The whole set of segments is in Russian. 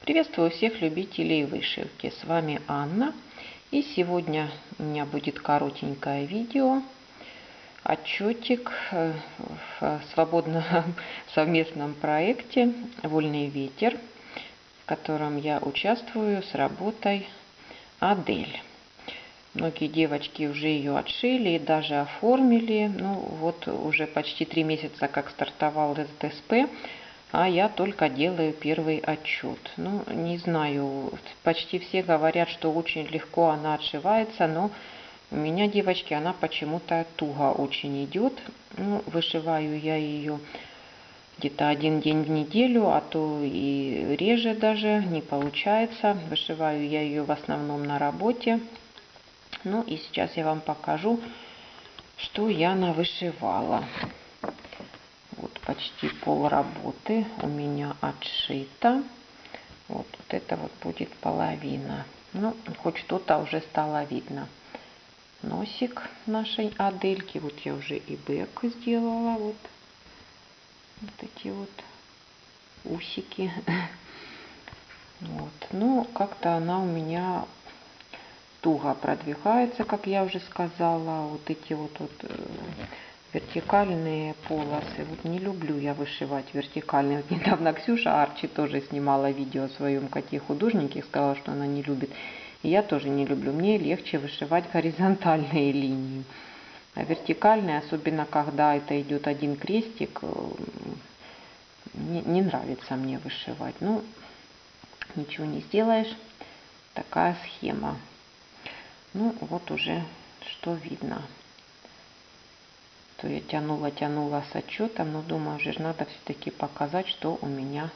Приветствую всех любителей вышивки. С вами Анна. И сегодня у меня будет коротенькое видео, отчетик в свободном совместном проекте «Вольный ветер», в котором я участвую с работой Адель. Многие девочки уже ее отшили и даже оформили. Ну вот уже почти 3 месяца как стартовал этот СП. А я только делаю первый отчет. Ну, не знаю, почти все говорят, что очень легко она отшивается, но у меня, девочки, она почему-то туго очень идет. Ну, вышиваю я ее где-то 1 день в неделю, а то и реже даже, не получается. Вышиваю я ее в основном на работе. Ну и сейчас я вам покажу, что я навышивала. Вот почти пол работы у меня отшито. Вот это вот будет половина. Ну, хоть что-то уже стало видно. Носик нашей Адельки. Вот я уже и бэк сделала. Вот эти вот усики. Вот. Ну, как-то она у меня туго продвигается, как я уже сказала. Вот эти вот вертикальные полосы. Вот не люблю я вышивать вертикальные. Вот недавно Ксюша Арчи тоже снимала видео о своем коте-художнике. Сказала, что она не любит. И я тоже не люблю. Мне легче вышивать горизонтальные линии. А вертикальные, особенно когда это идет один крестик, не нравится мне вышивать. Ну, ничего не сделаешь. Такая схема. Ну, вот уже что видно. То я тянула с отчетом, но думаю, уже надо все-таки показать, что у меня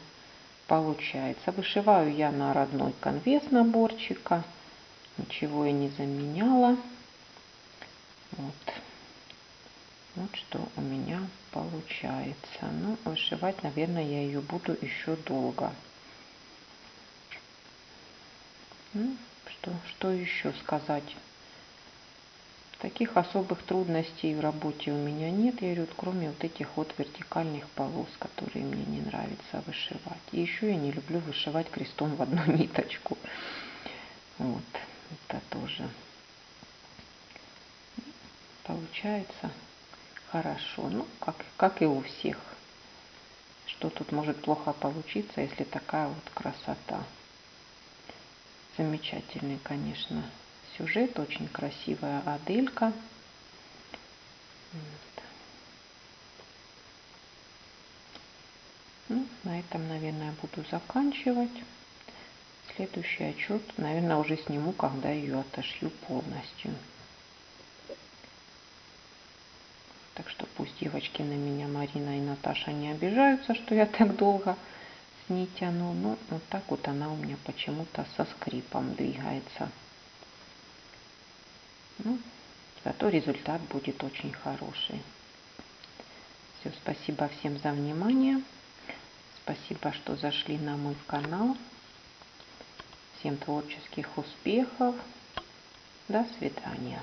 получается. Вышиваю я на родной конве с наборчика. Ничего я не заменяла. Вот что у меня получается. Ну, вышивать, наверное, я ее буду еще долго. Ну, что еще сказать? Таких особых трудностей в работе у меня нет, я говорю, кроме вот этих вот вертикальных полос, которые мне не нравится вышивать. И еще я не люблю вышивать крестом в одну ниточку. Вот, это тоже получается хорошо. Ну, как и у всех. Что тут может плохо получиться, если такая вот красота. Замечательный, конечно, сюжет, очень красивая Аделька. Вот. Ну, на этом, наверное, буду заканчивать. Следующий отчет, наверное, уже сниму, когда ее отошью полностью. Так что пусть девочки на меня, Марина и Наташа, не обижаются, что я так долго с ней тяну. Но вот так вот она у меня почему-то со скрипом двигается. Ну, зато результат будет очень хороший. Все, спасибо всем за внимание. Спасибо, что зашли на мой канал. Всем творческих успехов. До свидания.